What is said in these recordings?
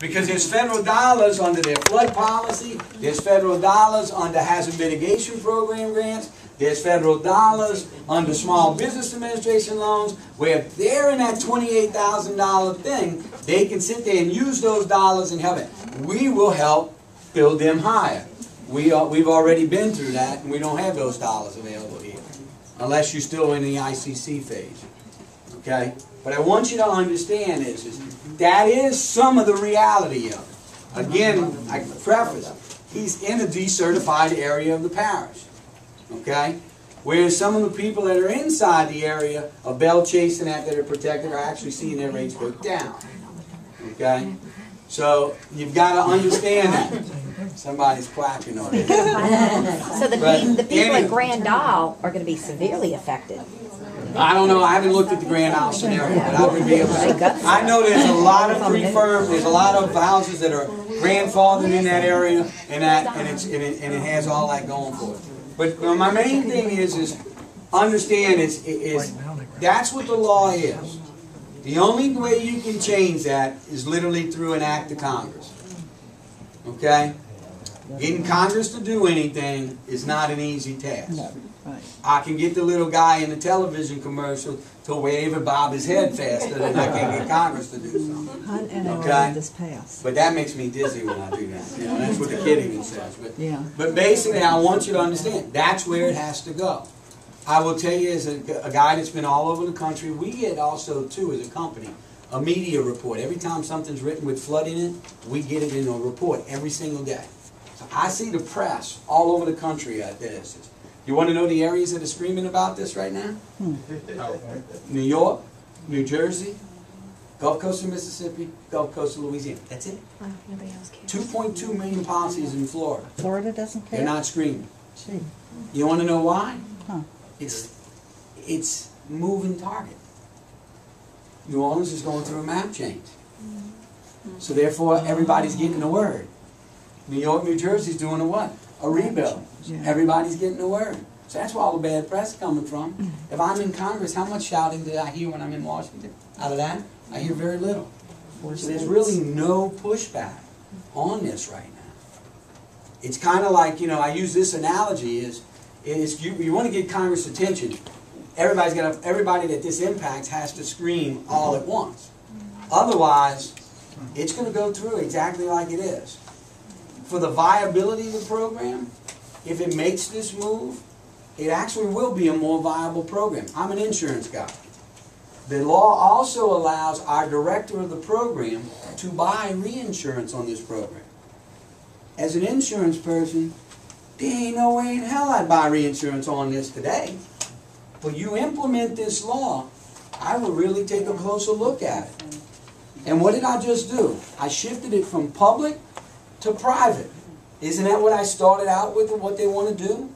Because there's federal dollars under their flood policy, there's federal dollars under hazard mitigation program grants, there's federal dollars under small business administration loans, where if they're in that $28,000 thing, they can sit there and use those dollars and help it. We will help build them higher. We've already been through that, and we don't have those dollars available here, unless you're still in the ICC phase. Okay? But I want you to understand is that is some of the reality of it. Again, I preface, he's in a decertified area of the parish. Okay? Whereas some of the people that are inside the area of bell chasing that are protected are actually seeing their rates go down. Okay? So you've got to understand that. Somebody's quacking on it. So the people at Grand Isle are going to be severely affected. I don't know. I haven't looked at the Grand Isle scenario, but I would be able to. I know there's a lot of pre-firm, there's a lot of houses that are grandfathered in that area, and it has all that going for it. But my main thing is understand is that's what the law is. The only way you can change that is literally through an act of Congress. Okay? Getting Congress to do anything is not an easy task. I can get the little guy in the television commercial to wave and bob his head faster than I can get Congress to do something. Okay? But that makes me dizzy when I do that. You know, that's what the kid even says. But basically, I want you to understand, that's where it has to go. I will tell you, as a guy that's been all over the country, we get also, too, as a company, a media report. Every time something's written with flood in it, we get it in a report every single day. So I see the press all over the country at this. You want to know the areas that are screaming about this right now? New York, New Jersey, Gulf Coast of Mississippi, Gulf Coast of Louisiana. That's it. 2.2 million policies in Florida. Florida doesn't care? They're not screaming. Gee. You want to know why? Huh. It's moving target. New Orleans is going through a map change. So therefore, everybody's getting the word. New York, New Jersey's doing a what? A rebuild. Everybody's getting the word. So that's where all the bad press is coming from. If I'm in Congress, how much shouting did I hear when I'm in Washington? Out of that, I hear very little. So there's really no pushback on this right now. It's kind of like, you know, I use this analogy is you want to get Congress' attention. Everybody that this impacts has to scream all at once. Otherwise, it's going to go through exactly like it is. For the viability of the program, if it makes this move, it actually will be a more viable program. I'm an insurance guy. The law also allows our director of the program to buy reinsurance on this program. As an insurance person, there ain't no way in hell I'd buy reinsurance on this today. But you implement this law, I will really take a closer look at it. And what did I just do? I shifted it from public to private. Isn't that what I started out with and what they want to do?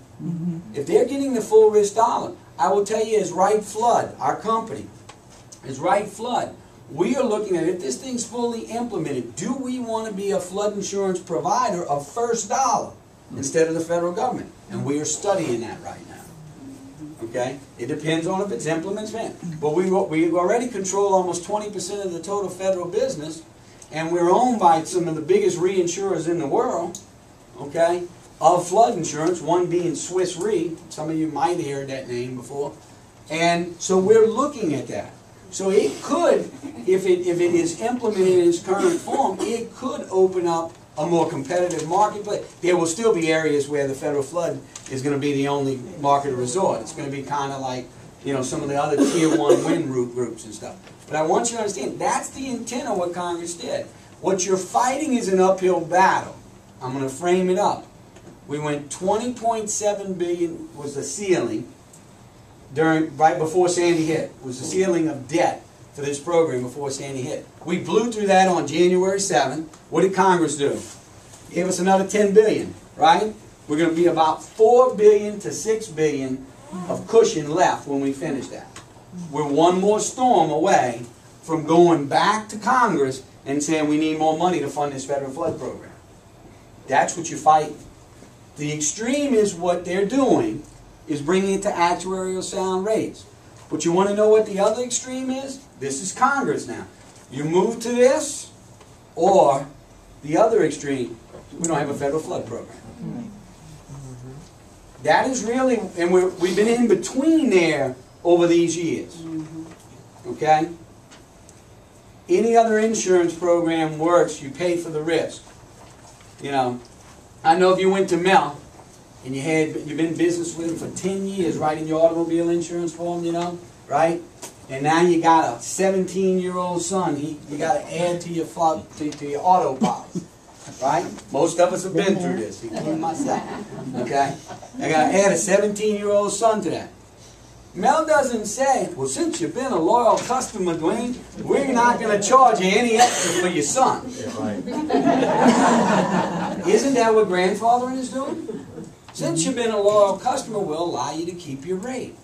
If they're getting the full risk dollar, I will tell you as Right Flood, our company, as Right Flood, we are looking at if this thing's fully implemented, do we want to be a flood insurance provider of first dollar instead of the federal government? And we are studying that right now. Okay? It depends on if it's implemented. But we already control almost 20% of the total federal business, and we're owned by some of the biggest reinsurers in the world, okay, of flood insurance, one being Swiss Re. Some of you might have heard that name before. And so we're looking at that. So it could, if it is implemented in its current form, it could open up a more competitive marketplace. There will still be areas where the federal flood is going to be the only market of resort. It's going to be kind of like, you know, some of the other tier 1 wind route groups and stuff. But I want you to understand, that's the intent of what Congress did. What you're fighting is an uphill battle. I'm going to frame it up. We went $20.7 billion was the ceiling right before Sandy hit. It was the ceiling of debt for this program before Sandy hit. We blew through that on January 7th. What did Congress do? Gave us another $10 billion, right? We're going to be about $4 billion to $6 billion of cushion left when we finish that. We're one more storm away from going back to Congress and saying we need more money to fund this federal flood program. That's what you're fighting. The extreme is what they're doing is bringing it to actuarial sound rates. But you want to know what the other extreme is? This is Congress now. You move to this, or the other extreme, we don't have a federal flood program. That is really, and we've been in between there over these years. Okay? Any other insurance program works, you pay for the risk. You know, I know if you went to Mel and you've been in business with him for 10 years writing your automobile insurance for him, you know, right? And now you got a 17-year-old son, you got to add to your to your auto policy, right? Most of us have been through this, including myself. Okay, I got to add a 17-year-old son to that. Mel doesn't say, well, since you've been a loyal customer, Dwayne, we're not going to charge you any extra for your son. Isn't that what grandfathering is doing? Since you've been a loyal customer, we'll allow you to keep your rate.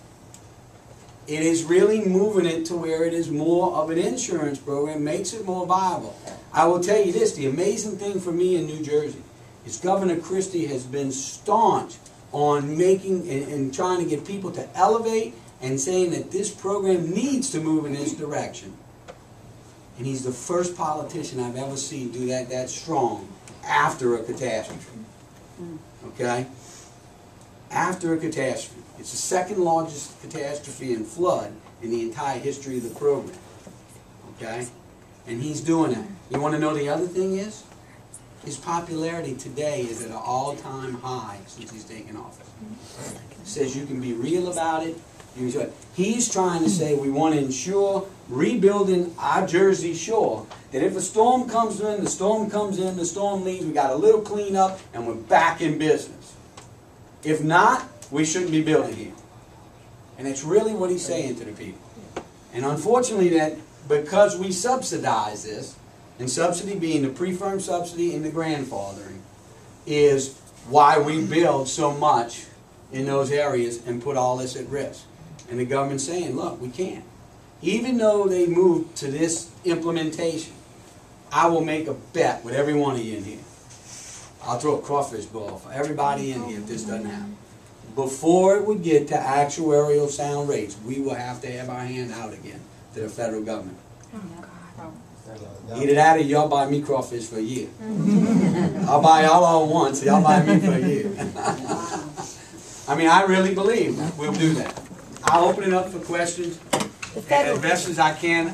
It is really moving it to where it is more of an insurance program, makes it more viable. I will tell you this, the amazing thing for me in New Jersey is Governor Christie has been staunch on making and trying to get people to elevate and saying that this program needs to move in this direction. And he's the first politician I've ever seen do that strong after a catastrophe. Okay? After a catastrophe. It's the second largest catastrophe in flood in the entire history of the program. Okay? And he's doing that. You want to know the other thing is? His popularity today is at an all-time high since he's taken office. He says you can be real about it. He's trying to say we want to ensure rebuilding our Jersey shore, that if a storm comes in, the storm comes in, the storm leaves, we got a little cleanup, and we're back in business. If not, we shouldn't be building here. And it's really what he's saying to the people. And unfortunately, that because we subsidize this, and subsidy being the pre-firm subsidy and the grandfathering, is why we build so much in those areas and put all this at risk. And the government's saying, look, we can't. Even though they moved to this implementation, I will make a bet with every one of you in here. I'll throw a crawfish ball for everybody in here if this doesn't happen. Before it would get to actuarial sound rates, we will have to have our hand out again to the federal government. Either that or y'all buy me crawfish for a year. I'll buy y'all all once, so y'all buy me for a year. I mean, I really believe we'll do that. I'll open it up for questions as best as I can.